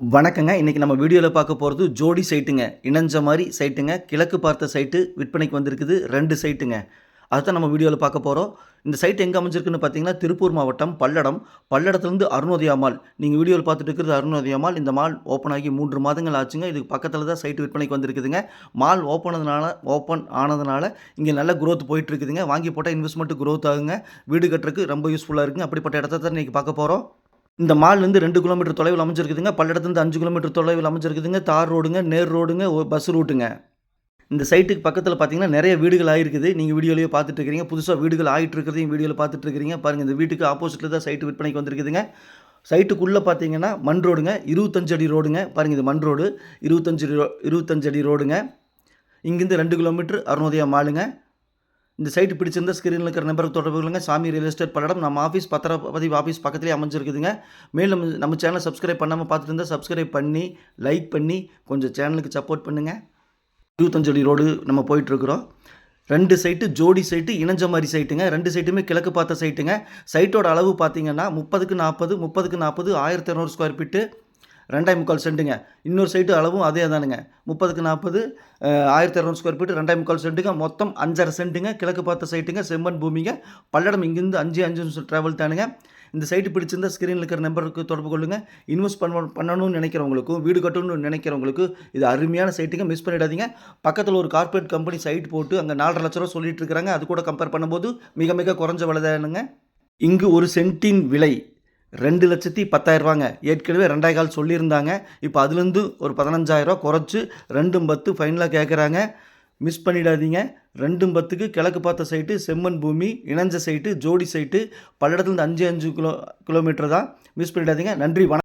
வணக்கங்க. இன்னைக்கு நம்ம வீடியோல பார்க்க போறது ஜோடி சைட்டுங்க. இணஞ்ச மாரி சைட்டுங்க. கிழக்கு பார்த்த சைட்டு விற்பனைக்கு வந்திருக்குது. 2 சைட்டுங்க. அதத்தான் நம்ம வீடியோல பார்க்க போறோம். இந்த சைட் எங்க அமைஞ்சிருக்குன்னு பார்த்தீங்கன்னா, திருப்பூர் மாவட்டம் பல்லடம். பல்லடத்துலேருந்து அருணோதயா மால். நீங்க வீடியோல பார்த்துட்டு இருக்கிறது அருணோதயா மால். இந்த மால் ஓப்பன் ஆகி 3 மாதங்கள் ஆச்சுங்க. இதுக்கு பக்கத்துல தான் சைட் விற்பனைக்கு வந்திருக்குதுங்க. மால் ஓப்பன் ஆனதுனால இங்க நல்ல குரோத் போயிட்டு இருக்குதுங்க. வாங்கி போட்டா இன்வெஸ்ட்மென்ட் குரோத் ஆகுங்க. வீடு கட்டுறதுக்கு ரொம்ப யூஸ்ஃபுல்லா இருக்குங்க. அப்படிப்பட்ட இடத்த தான் இன்னைக்கு பார்க்க போறோம். இந்த மால்லேருந்து 2 கிலோமீட்டர் தொலைவில் அமைஞ்சிருக்குதுங்க. பல்லடத்துலேருந்து 5 கிலோமீட்டர் தொலைவில் அமைஞ்சிருக்குதுங்க. தார் ரோடுங்க, நேர் ரோடுங்க, பஸ் ரூட்டுங்க. இந்த சைட்டுக்கு பக்கத்தில் பார்த்தீங்கன்னா, நெறைய வீடுகள் ஆயிருக்குது. நீங்க வீடியோலயே பார்த்துட்டு இருக்கிறீங்க. புதுசா வீடுகள் ஆயிட்டு இருக்கிறதையும் வீடியோல பார்த்துட்டு இருக்கிறீங்க. பாருங்க, இந்த வீட்டுக்கு ஆப்போசிட்ல தான் சைட் விற்பனைக்கு வந்திருக்குதுங்க. சைட்டுக்குள்ள பார்த்தீங்கன்னா, மண் ரோடுங்க. 25 அடி ரோடுங்க. பாருங்க, இது மண் ரோடு. 25 அடி ரோடுங்க. இங்கிருந்து 2 கிலோமீட்டர் அருணோதயா மாலுங்க. இந்த சைட் பிடிச்சிருந்தா ஸ்க்ரீனில் இருக்கிற நம்பருக்கு தொடர்பு கொள்ளுங்க. சாமி ரியல் எஸ்டேட் பல்லடம். நம்ம ஆஃபீஸ் பத்திரப்பதிவு ஆஃபீஸ் பக்கத்துலேயே அமைஞ்சிருக்குதுங்க. மேலும் நம்ம சேனலை சப்ஸ்கிரைப் பண்ணாமல் பார்த்துட்டு இருந்தால் சப்ஸ்கிரைப் பண்ணி, லைக் பண்ணி கொஞ்சம் சேனலுக்கு சப்போர்ட் பண்ணுங்கள். 25 அடி ரோடு நம்ம போயிட்டுருக்குறோம். 2 சைட்டு ஜோடி சைட்டு, இணஞ்ச மாதிரி சைட்டுங்க. 2 சைட்டுமே கிழக்கு பார்த்த சைட்டுங்க. சைட்டோட அளவு பார்த்தீங்கன்னா 30க்கு 40 1200 ஸ்கொயர் ஃபீட்டு, 2.25 சென்ட்டுங்க. இன்னொரு சைட்டு அளவும் அதே தானுங்க. 30க்கு 40 1200 ஸ்கொயர் ஃபீட், 2.25 சென்ட்டுங்க. மொத்தம் 5.5 சென்ட்டுங்க. கிழக்கு பார்த்த சைட்டுங்க. செம்மண் பூமிங்க. பல்லடம் இங்கிருந்து 5 நிமிஷம் ட்ராவல் தானுங்க. இந்த சைட்டு பிடிச்சிருந்தா ஸ்க்ரீனில் இருக்கிற நம்பருக்கு தொடர்பு கொள்ளுங்க. இன்வெஸ்ட் பண்ணணும்னு நினைக்கிறவங்களுக்கும், வீடு கட்டணும்னு நினைக்கிறவங்களுக்கு இது அருமையான சைட்டுங்க. மிஸ் பண்ணிடாதீங்க. பக்கத்தில் ஒரு கார்ப்பரேட் கம்பெனி சைட் போட்டு அங்கே 4.5 லட்ச ரூபா சொல்லிட்டு இருக்கிறாங்க. அது கூட கம்பேர் பண்ணும்போது மிக மிக குறைஞ்ச விலை தானுங்க. இங்கு ஒரு சென்ட்டின் விலை 2,10,000 ஏற்கனவே 2.25 சொல்லியிருந்தாங்க. இப்போ அதுலேருந்து ஒரு 15,000 குறைச்சி 2.10 ஃபைனலாக கேட்குறாங்க. மிஸ் பண்ணிடாதீங்க. 2.10க்கு கிழக்கு பார்த்த சைட்டு, செம்மண் பூமி, இணஞ்ச சைட்டு, ஜோடி சைட்டு, பல்லடத்துலேருந்து 5 கிலோமீட்டர் தான். மிஸ் பண்ணிடாதீங்க. நன்றி, வணக்கம்.